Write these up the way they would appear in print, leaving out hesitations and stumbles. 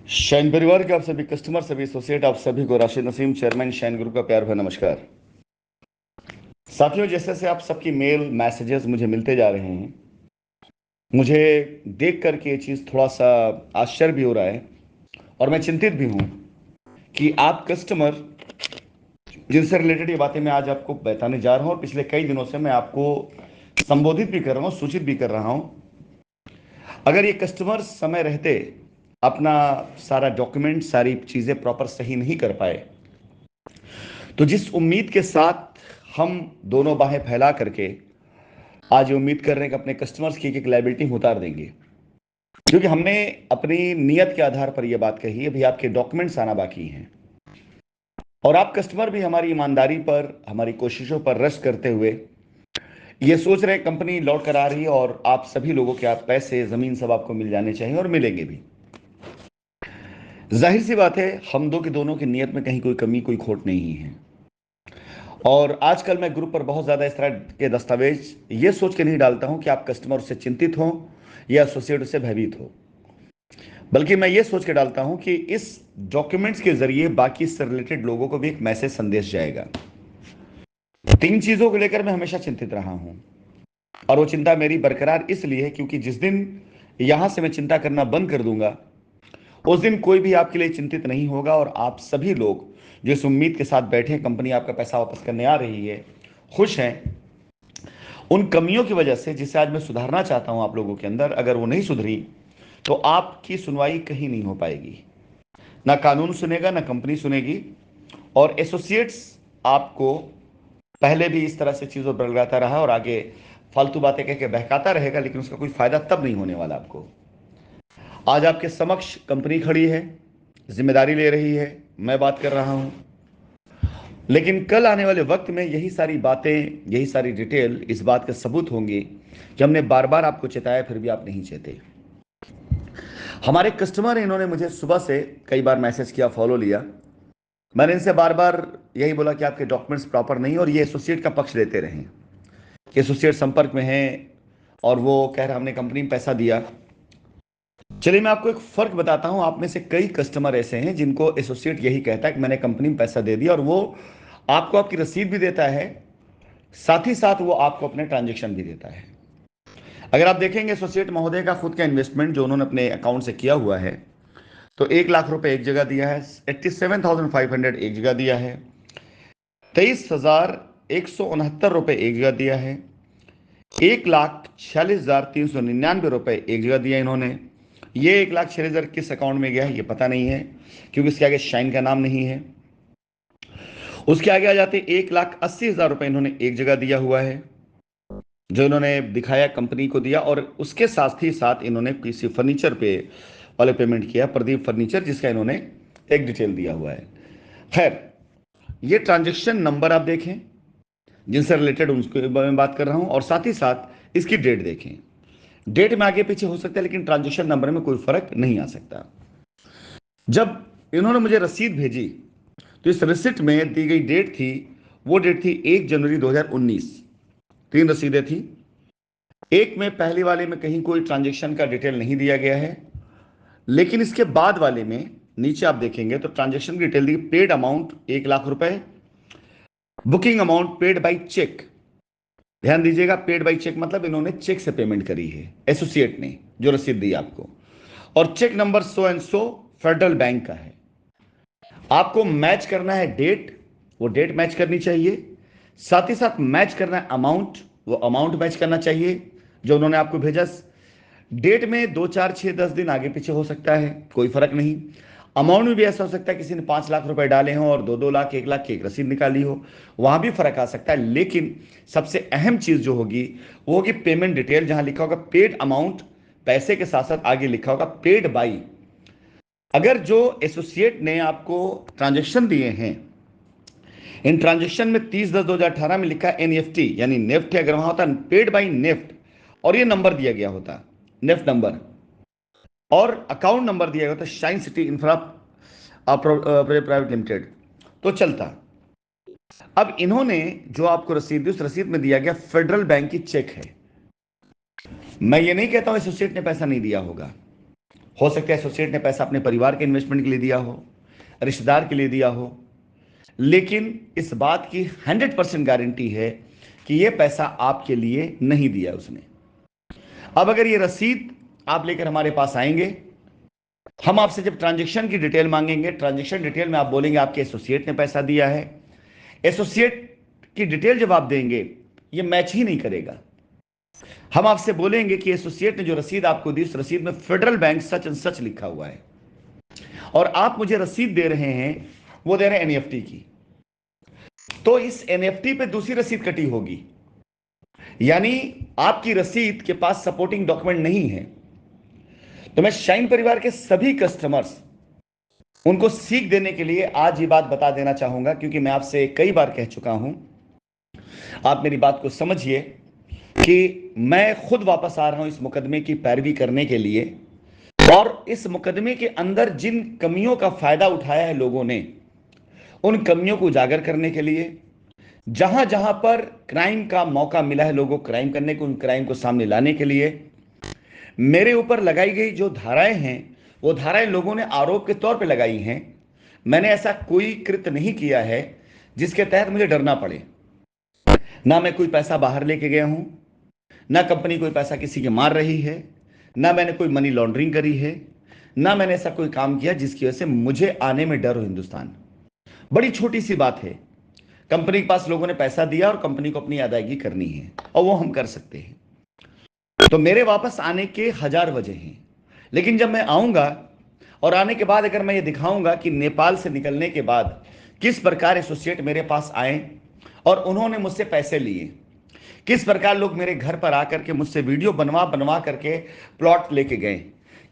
Shine परिवार के आप सभी कस्टमर, सभी एसोसिएट, आप सभी को Rashid Naseem, chairman shine group का प्यार भरा नमस्कार। साथियों, जैसे से आप सबकी मेल मैसेजेस मुझे मिलते जा रहे हैं, मुझे देख करके ये चीज़ थोड़ा सा आश्चर्य भी हो रहा है और मैं चिंतित भी हूँ कि आप कस्टमर जिनसे रिलेटेड ये बातें मैं आज आपको बताने जा रहा हूँ और पिछले कई दिनों से मैं आपको संबोधित भी कर रहा हूँ, सूचित भी कर रहा हूँ। अगर ये कस्टमर समय रहते अपना सारा डॉक्यूमेंट, सारी चीज़ें प्रॉपर सही नहीं कर पाए, तो जिस उम्मीद के साथ हम दोनों बाहें फैला करके आज ये उम्मीद कर रहे हैं कि अपने कस्टमर्स की एक लायबिलिटी उतार देंगे, क्योंकि हमने अपनी नीयत के आधार पर यह बात कही है, भाई आपके डॉक्यूमेंट्स आना बाकी हैं और आप कस्टमर भी हमारी ईमानदारी पर, हमारी कोशिशों पर रश करते हुए ये सोच रहे हैं कंपनी लौट कर आ रही है और आप सभी लोगों के आप पैसे, जमीन सब आपको मिल जाने चाहिए और मिलेंगे भी। जाहिर सी बात है, हम दो की दोनों की नीयत में कहीं कोई कमी, कोई खोट नहीं है। और आजकल मैं ग्रुप पर बहुत ज़्यादा इस तरह के दस्तावेज ये सोच के नहीं डालता हूं कि आप कस्टमर उससे चिंतित हो या एसोसिएट उससे भयभीत हो, बल्कि मैं ये सोच के डालता हूं कि इस डॉक्यूमेंट्स के जरिए बाकी इससे रिलेटेड लोगों को भी एक मैसेज, संदेश जाएगा। तीन चीज़ों को लेकर मैं हमेशा चिंतित रहा हूं और वो चिंता मेरी बरकरार इसलिए है क्योंकि जिस दिन यहां से मैं चिंता करना बंद कर दूंगा, उस दिन कोई भी आपके लिए चिंतित नहीं होगा और आप सभी लोग जो इस उम्मीद के साथ बैठे हैं कंपनी आपका पैसा वापस करने आ रही है, खुश हैं, उन कमियों की वजह से जिसे आज मैं सुधारना चाहता हूं आप लोगों के अंदर, अगर वो नहीं सुधरी तो आपकी सुनवाई कहीं नहीं हो पाएगी। ना कानून सुनेगा, ना कंपनी सुनेगी और एसोसिएट्स आपको पहले भी इस तरह से चीज़ों पर लगाता रहा और आगे फालतू बातें कह के बहकाता रहेगा, लेकिन उसका कोई फायदा तब नहीं होने वाला आपको। आज आपके समक्ष कंपनी खड़ी है, जिम्मेदारी ले रही है, मैं बात कर रहा हूं, लेकिन कल आने वाले वक्त में यही सारी बातें, यही सारी डिटेल इस बात के सबूत होंगे कि हमने बार बार आपको चेताया, फिर भी आप नहीं चेते। हमारे कस्टमर, इन्होंने मुझे सुबह से कई बार मैसेज किया, फॉलो लिया। मैंने इनसे बार बार यही बोला कि आपके डॉक्यूमेंट्स प्रॉपर नहीं, और ये एसोसिएट का पक्ष लेते रहे कि एसोसिएट संपर्क में है और वो कह रहा हमने कंपनी में पैसा दिया। चलिए मैं आपको एक फर्क बताता हूं। आप में से कई कस्टमर ऐसे हैं जिनको एसोसिएट यही कहता है कि मैंने कंपनी में पैसा दे दिया, और वो आपको आपकी रसीद भी देता है, साथ ही साथ वो आपको अपने ट्रांजेक्शन भी देता है। अगर आप देखेंगे एसोसिएट महोदय का खुद का इन्वेस्टमेंट जो उन्होंने अपने अकाउंट से किया हुआ है, तो 1 लाख रुपए एक जगह दिया है, 87,500 एक जगह दिया है, 23,169 रुपए एक जगह दिया है, 1,46,399 रुपए एक जगह दिया इन्होंने। ये 1,46,000 किस अकाउंट में गया है ये पता नहीं है, क्योंकि इसके आगे शाइन का नाम नहीं है। उसके आगे आ जाते 1,80,000 रुपए इन्होंने एक जगह दिया हुआ है, जो इन्होंने दिखाया कंपनी को दिया, और उसके साथ ही साथ इन्होंने किसी फर्नीचर पे वाले पेमेंट किया, प्रदीप फर्नीचर, जिसका इन्होंने एक डिटेल दिया हुआ है। खैर, ये ट्रांजेक्शन नंबर आप देखें जिनसे रिलेटेड उनके बारे में बात कर रहा हूं, और साथ ही साथ इसकी डेट देखें। डेट में आगे पीछे हो सकता है, लेकिन ट्रांजेक्शन नंबर में कोई फर्क नहीं आ सकता। जब इन्होंने मुझे रसीद भेजी तो इस रिसिप्ट में दी गई डेट थी, वो डेट थी 1 जनवरी 2019। तीन रसीदें थी, एक में, पहले वाले में कहीं कोई ट्रांजेक्शन का डिटेल नहीं दिया गया है, लेकिन इसके बाद वाले में नीचे आप देखेंगे तो ट्रांजेक्शन की डिटेल दी, पेड अमाउंट 1 लाख रुपए, booking amount paid by cheque. ध्यान दीजिएगा, पेड बाई चेक मतलब इन्होंने चेक से पेमेंट करी है एसोसिएट ने, जो रसीद दी आपको, और cheque number so and so federal bank का है। आपको मैच करना है डेट, वो डेट मैच करनी चाहिए, साथ ही साथ मैच करना है अमाउंट, वो अमाउंट मैच करना चाहिए जो उन्होंने आपको भेजा। डेट में 2, 4, 6, 10 दिन आगे पीछे हो सकता है, कोई फर्क नहीं। अमाउंट में भी ऐसा हो सकता है किसी ने 5 लाख रुपए डाले हों और 2-2 लाख, 1 लाख की एक रसीद निकाली हो, वहां भी फर्क आ सकता है। लेकिन सबसे अहम चीज जो होगी वो होगी पेमेंट डिटेल, जहां लिखा होगा पेड अमाउंट, पैसे के साथ साथ आगे लिखा होगा पेड बाई। अगर जो एसोसिएट ने आपको ट्रांजेक्शन दिए हैं, इन ट्रांजेक्शन में 30/10/2018 में लिखा एनईएफटी यानी नेफ्ट, अगर वहां होता पेड बाई नेफ्ट और ये नंबर दिया गया होता, नेफ्ट नंबर, और अकाउंट नंबर दिया गया होता shine city infra private limited, तो चलता। अब इन्होंने जो आपको रसीद दी, उस रसीद में दिया गया फेडरल बैंक की चेक है। मैं ये नहीं कहता हूं एसोसिएट ने पैसा नहीं दिया होगा, हो सकता है एसोसिएट ने पैसा अपने परिवार के इन्वेस्टमेंट के लिए दिया हो, रिश्तेदार के लिए दिया हो, लेकिन इस बात की 100% गारंटी है कि यह पैसा आपके लिए नहीं दिया उसने। अब अगर ये रसीद आप लेकर हमारे पास आएंगे, हम आपसे जब ट्रांजैक्शन की डिटेल मांगेंगे, ट्रांजैक्शन डिटेल में आप बोलेंगे आपके एसोसिएट ने पैसा दिया है। एसोसिएट की डिटेल जब आप देंगे, ये मैच ही नहीं करेगा। हम आपसे बोलेंगे कि एसोसिएट ने जो रसीद आपको दी, उस रसीद में federal bank such and such लिखा हुआ है, और आप मुझे रसीद दे रहे हैं, वो दे रहे हैं एनईएफटी की। तो इस एनईएफटी पे दूसरी रसीद कटी होगी, यानी आपकी रसीद के पास सपोर्टिंग डॉक्यूमेंट नहीं है। तो मैं शाइन परिवार के सभी कस्टमर्स, उनको सीख देने के लिए आज ये बात बता देना चाहूंगा, क्योंकि मैं आपसे कई बार कह चुका हूं। आप मेरी बात को समझिए कि मैं खुद वापस आ रहा हूं इस मुकदमे की पैरवी करने के लिए, और इस मुकदमे के अंदर जिन कमियों का फायदा उठाया है लोगों ने, उन कमियों को उजागर करने के लिए, जहां जहां पर क्राइम का मौका मिला है लोगों को क्राइम करने को, उन क्राइम को सामने लाने के लिए मेरे ऊपर लगाई गई जो धाराएं हैं, वो धाराएं लोगों ने आरोप के तौर पे लगाई हैं। मैंने ऐसा कोई कृत्य नहीं किया है जिसके तहत मुझे डरना पड़े। ना मैं कोई पैसा बाहर लेके गया हूं, ना कंपनी कोई पैसा किसी के मार रही है, ना मैंने कोई मनी लॉन्ड्रिंग करी है, ना मैंने ऐसा कोई काम किया जिसकी वजह से मुझे आने में डर हो हिंदुस्तान। बड़ी छोटी सी बात है, कंपनी के पास लोगों ने पैसा दिया और कंपनी को अपनी अदायगी करनी है, और वो हम कर सकते हैं। तो मेरे वापस आने के 1000 वजह हैं, लेकिन जब मैं आऊंगा और आने के बाद अगर मैं ये दिखाऊंगा कि नेपाल से निकलने के बाद किस प्रकार एसोसिएट मेरे पास आए और उन्होंने मुझसे पैसे लिए, किस प्रकार लोग मेरे घर पर आकर के मुझसे वीडियो बनवा बनवा करके प्लॉट लेके गए,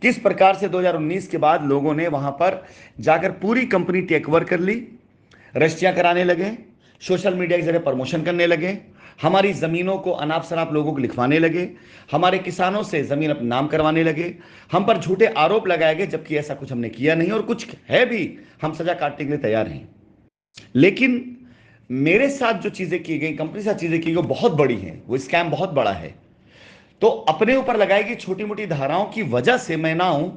किस प्रकार से 2019 के बाद लोगों ने वहां पर जाकर पूरी कंपनी टेक ओवर कर ली, रजिस्ट्रियां कराने लगे, सोशल मीडिया के जरिए प्रमोशन करने लगे, हमारी जमीनों को अनाप शनाप लोगों को लिखवाने लगे, हमारे किसानों से जमीन अपने नाम करवाने लगे, हम पर झूठे आरोप लगाए गए, जबकि ऐसा कुछ हमने किया नहीं, और कुछ है भी हम सजा काटने के लिए तैयार हैं। लेकिन मेरे साथ जो चीजें की गई, कंपनी के साथ चीजें की गई, वो बहुत बड़ी हैं, वो स्कैम बहुत बड़ा है। तो अपने ऊपर लगाई गई छोटी मोटी धाराओं की वजह से मैं ना आऊं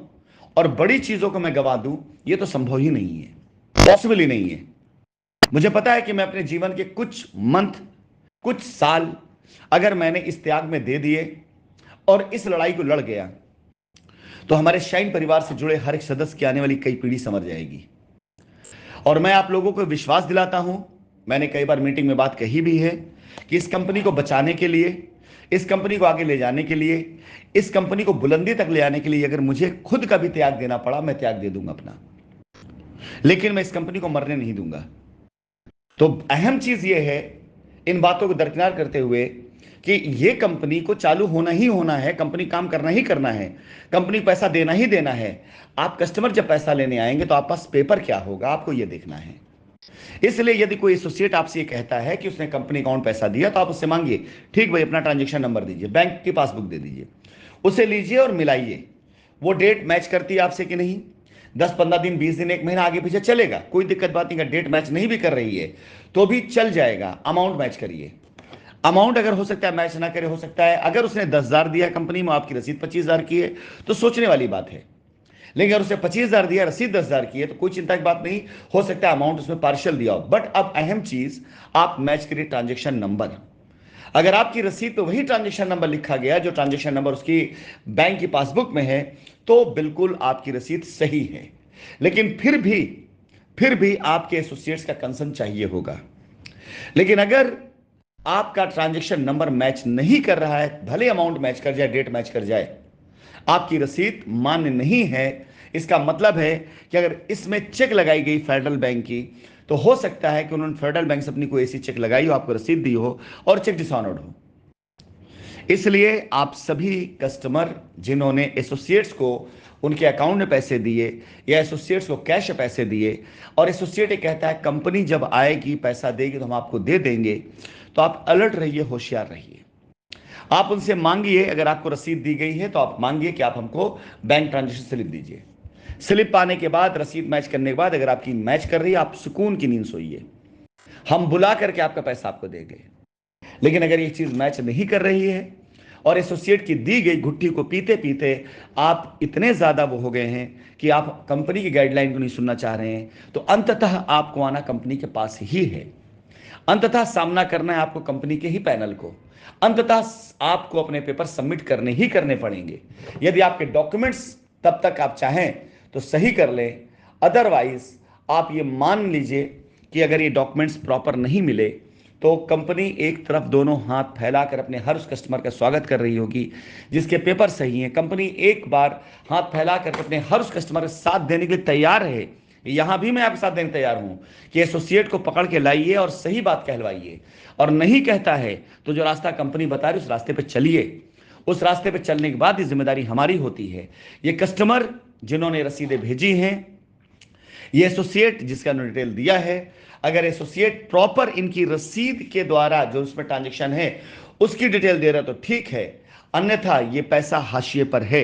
और बड़ी चीजों को मैं गवा दूं, ये तो संभव ही नहीं है, पॉसिबल ही नहीं है। मुझे पता है कि मैं अपने जीवन के कुछ मंथ, कुछ साल अगर मैंने इस त्याग में दे दिए और इस लड़ाई को लड़ गया, तो हमारे शाइन परिवार से जुड़े हर एक सदस्य की आने वाली कई पीढ़ी समझ जाएगी। और मैं आप लोगों को विश्वास दिलाता हूं, मैंने कई बार मीटिंग में बात कही भी है, कि इस कंपनी को बचाने के लिए, इस कंपनी को आगे ले जाने के लिए, इस कंपनी को बुलंदी तक ले आने के लिए अगर मुझे खुद का भी त्याग देना पड़ा, मैं त्याग दे दूंगा अपना, लेकिन मैं इस कंपनी को मरने नहीं दूंगा। तो अहम चीज यह है, इन बातों को दरकिनार करते हुए, कि यह कंपनी को चालू होना ही होना है, कंपनी काम करना ही करना है, कंपनी पैसा देना ही देना है। आप कस्टमर जब पैसा लेने आएंगे तो आप पास पेपर क्या होगा, आपको यह देखना है। इसलिए यदि कोई एसोसिएट आपसे ये कहता है कि उसने कंपनी अकाउंट पैसा दिया, तो आप उससे मांगिए, ठीक भाई अपना ट्रांजेक्शन नंबर दीजिए, बैंक की पासबुक दे दीजिए, उसे लीजिए और मिलाइए, वो डेट मैच करती है आपसे कि नहीं। 10-15 दिन, 20 दिन, 1 महीना आगे पीछे चलेगा, कोई दिक्कत बात नहीं। डेट मैच नहीं भी कर रही है तो भी चल जाएगा। अमाउंट मैच करिए, अमाउंट अगर हो सकता है मैच ना करे, हो सकता है अगर उसने 10,000 दिया कंपनी में, आपकी रसीद 25,000 की है, तो सोचने वाली बात है। लेकिन अगर उसने 25,000 दिया, रसीद 10,000 की है, तो कोई चिंता की बात नहीं, हो सकता है अमाउंट उसमें पार्शियल दिया हो। बट अब अहम चीज, आप मैच करिए ट्रांजेक्शन नंबर। अगर आपकी रसीद पे वही ट्रांजेक्शन नंबर लिखा गया जो ट्रांजेक्शन नंबर उसकी बैंक की पासबुक में है, तो बिल्कुल आपकी रसीद सही है। लेकिन फिर भी आपके एसोसिएट्स का कंसर्न चाहिए होगा। लेकिन अगर आपका ट्रांजेक्शन नंबर मैच नहीं कर रहा है, भले अमाउंट मैच कर जाए, डेट मैच कर जाए, आपकी रसीद मान्य नहीं है। इसका मतलब है कि अगर इसमें चेक लगाई गई फेडरल बैंक की, तो हो सकता है कि उन्होंने फेडरल बैंक से अपनी कोई ऐसी चेक लगाई हो, आपको रसीद दी हो और चेक डिसऑनर्ड हो। इसलिए आप सभी कस्टमर जिन्होंने एसोसिएट्स को उनके अकाउंट में पैसे दिए, या एसोसिएट्स को कैश पैसे दिए, और एसोसिएट कहता है कंपनी जब आएगी पैसा देगी तो हम आपको दे देंगे, तो आप अलर्ट रहिए, होशियार रहिए। आप उनसे मांगिए, अगर आपको रसीद दी गई है तो आप मांगिए कि आप हमको बैंक ट्रांजेक्शन स्लिप दीजिए। स्लिप पाने के बाद, रसीद मैच करने के बाद, अगर आपकी मैच कर रही है, आप सुकून की नींद सोइए, हम बुला करके आपका पैसा आपको देंगे। लेकिन अगर ये चीज मैच नहीं कर रही है और एसोसिएट की दी गई घुट्टी को पीते पीते आप इतने ज़्यादा वो हो गए हैं कि आप कंपनी की गाइडलाइन को नहीं सुनना चाह रहे हैं, तो अंततः आपको आना कंपनी के पास ही है। अंततः सामना करना है आपको कंपनी के ही पैनल को। अंततः आपको अपने पेपर सबमिट करने ही करने पड़ेंगे। यदि आपके डॉक्यूमेंट्स तब तक आप चाहें तो सही कर लें, अदरवाइज आप ये मान लीजिए कि अगर ये डॉक्यूमेंट्स प्रॉपर नहीं मिले तो कंपनी एक तरफ दोनों हाथ फैलाकर अपने हर उस कस्टमर का स्वागत कर रही होगी जिसके पेपर सही हैं। कंपनी एक बार हाथ फैलाकर अपने हर उस कस्टमर का साथ देने के लिए तैयार है। यहां भी मैं आपके साथ देने तैयार हूं कि एसोसिएट को पकड़ के लाइए और सही बात कहलवाइए, और नहीं कहता है तो जो रास्ता कंपनी बता रही उस रास्ते पे चलिए। उस रास्ते पे चलने के बाद ये जिम्मेदारी हमारी होती है। ये कस्टमर जिन्होंने रसीदें भेजी हैं, ये एसोसिएट जिसका डिटेल दिया है, अगर एसोसिएट प्रॉपर इनकी रसीद के द्वारा जो उसमें ट्रांजैक्शन है उसकी डिटेल दे रहा तो ठीक है, अन्यथा ये पैसा हाशिए पर है।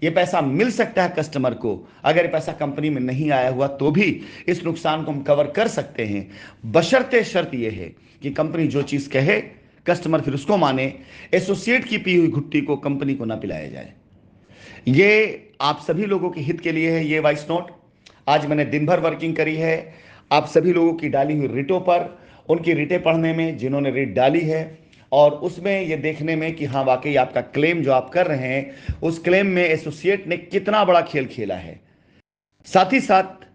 ये पैसा मिल सकता है कस्टमर को, अगर ये पैसा कंपनी में नहीं आया हुआ तो भी इस नुकसान को हम कवर कर सकते हैं, बशर्ते शर्त यह है कि कंपनी जो चीज कहे कस्टमर फिर उसको माने, एसोसिएट की पी हुई घुट्टी को कंपनी को ना पिलाया जाए। ये आप सभी लोगों के हित के लिए है ये वॉइस नोट। आज मैंने दिन भर वर्किंग करी है आप सभी लोगों की डाली हुई रिटों पर, उनकी रिटें पढ़ने में जिन्होंने रिट डाली है, और उसमें ये देखने में कि हाँ वाकई आपका क्लेम जो आप कर रहे हैं उस क्लेम में एसोसिएट ने कितना बड़ा खेल खेला है। साथ ही साथ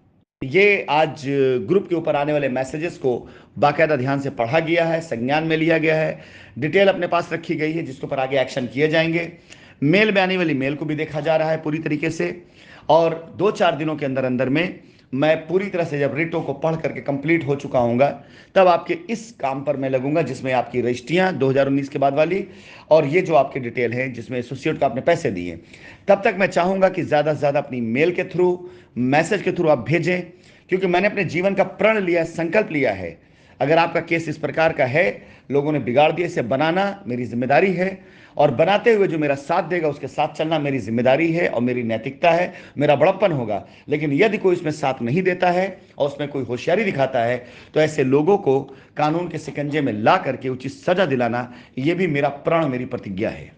ये आज ग्रुप के ऊपर आने वाले मैसेजेस को बाकायदा ध्यान से पढ़ा गया है, संज्ञान में लिया गया है, डिटेल अपने पास रखी गई है जिसके ऊपर आगे एक्शन किए जाएंगे। मेल में आने वाली मेल को भी देखा जा रहा है पूरी तरीके से, और 2-4 दिनों के अंदर अंदर में मैं पूरी तरह से जब रिटों को पढ़ करके कंप्लीट हो चुका हूँगा तब आपके इस काम पर मैं लगूंगा जिसमें आपकी रजिस्ट्रियाँ 2019 के बाद वाली और ये जो आपकी डिटेल है जिसमें एसोसिएट को आपने पैसे दिए। तब तक मैं चाहूँगा कि ज़्यादा से ज़्यादा अपनी मेल के थ्रू, मैसेज के थ्रू आप भेजें, क्योंकि मैंने अपने जीवन का प्रण लिया, संकल्प लिया है। अगर आपका केस इस प्रकार का है, लोगों ने बिगाड़ दिया, इसे बनाना मेरी जिम्मेदारी है, और बनाते हुए जो मेरा साथ देगा उसके साथ चलना मेरी जिम्मेदारी है और मेरी नैतिकता है, मेरा बड़प्पन होगा। लेकिन यदि कोई इसमें साथ नहीं देता है और उसमें कोई होशियारी दिखाता है तो ऐसे लोगों को कानून के शिकंजे में ला करके उचित सजा दिलाना, यह भी मेरा प्रण, मेरी प्रतिज्ञा है।